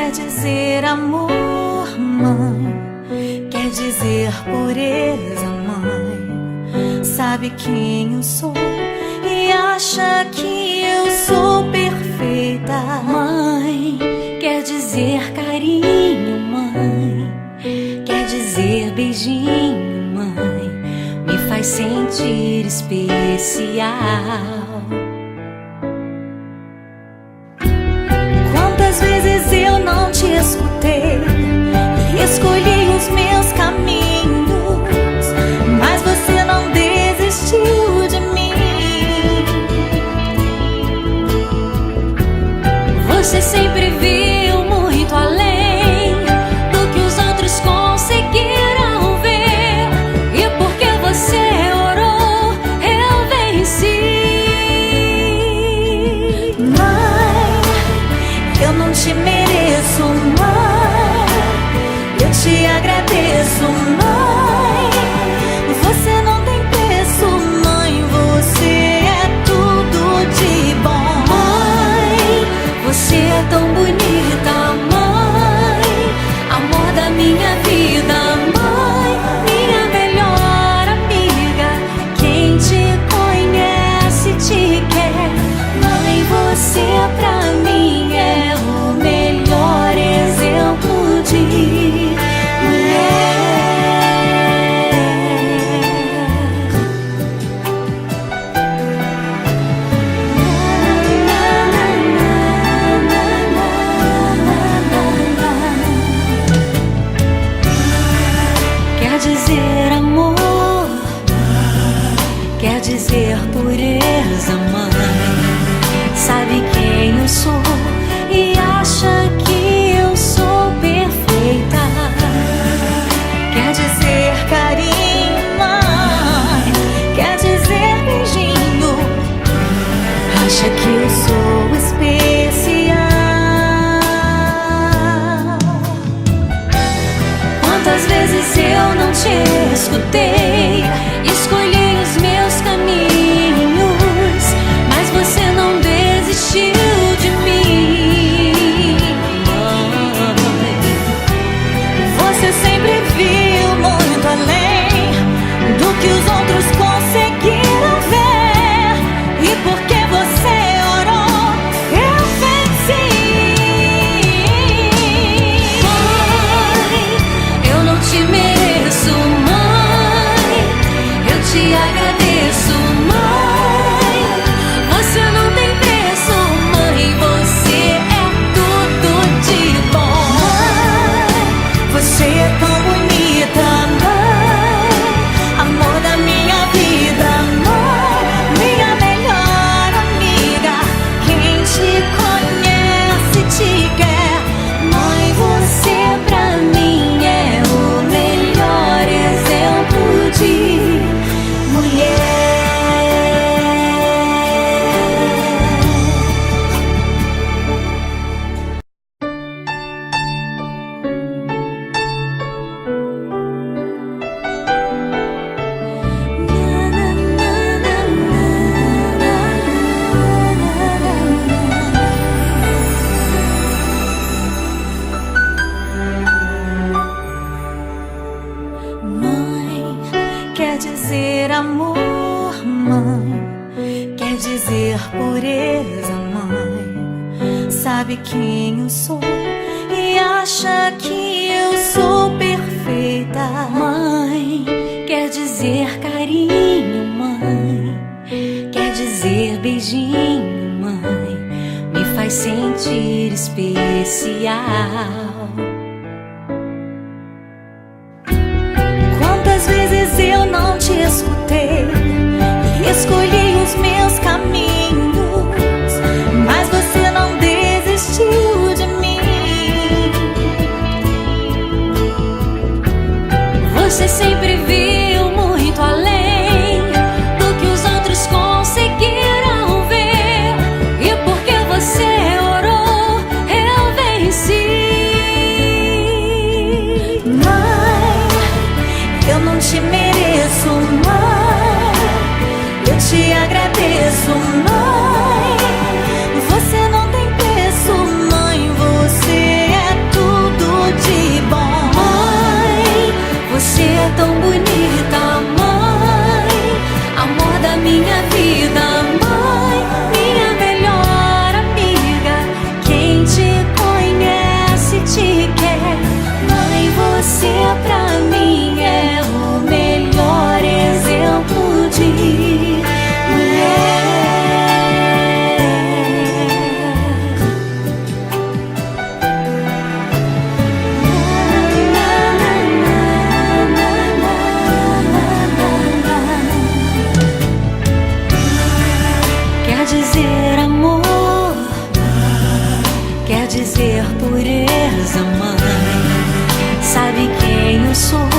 quer dizer amor, mãe, quer dizer pureza, mãe. Sabe quem eu sou e acha que eu sou perfeita, mãe. Quer dizer carinho, mãe, quer dizer beijinho, mãe. Me faz sentir especial. Quantas vezes eu não te escutei e escolhi os meus caminhos, mas você não desistiu de mim. Você sempre viu muito além do que os outros conseguiram ver, e porque você orou, eu venci. Mãe, eu não te mereço, mãe, eu te agradeço, mãe. Você não tem preço, mãe, você é tudo de bom. Mãe, você é tão bonita, mãe, amor da minha vida, mãe, minha melhor amiga. Quem te conhece te quer, mãe, você pra mim é o melhor exemplo de mulher. Quer dizer amor, quer dizer pureza, mãe. Sabe quem eu sou e acha que eu sou perfeita. Quer dizer carinho, mãe, quer dizer beijinho. Acha que eu sou especial. Quantas vezes eu não te escutei, escolhi os meus caminhos, mas você não desistiu de mim. Você sempre viu muito além do que os outros conseguiram ver, e porque você orou, eu venci. Mãe, eu não te mereço, mãe, eu te agradeço, mãe. Você não tem preço, mãe, você é tudo de bom. Mãe, você é tão bonita, mãe, amor da minha vida, mãe, minha melhor amiga. Quem te conhece te quer, mãe, você pra mim é o melhor exemplo de mulher. Mãe, quer dizer amor, mãe, quer dizer pureza, mãe. Sabe quem eu sou e acha que eu sou perfeita, mãe. Quer dizer carinho, mãe, quer dizer beijinho, mãe. Me faz sentir especial. Quantas vezes eu não te escutei e escolhi os meus caminhos, mas você não desistiu de mim. Você sempre viu muito além do que os outros conseguiram ver, e porque você orou, eu venci. Mãe, eu não te mereço, mãe, ter pureza, mãe. Sabe quem eu sou?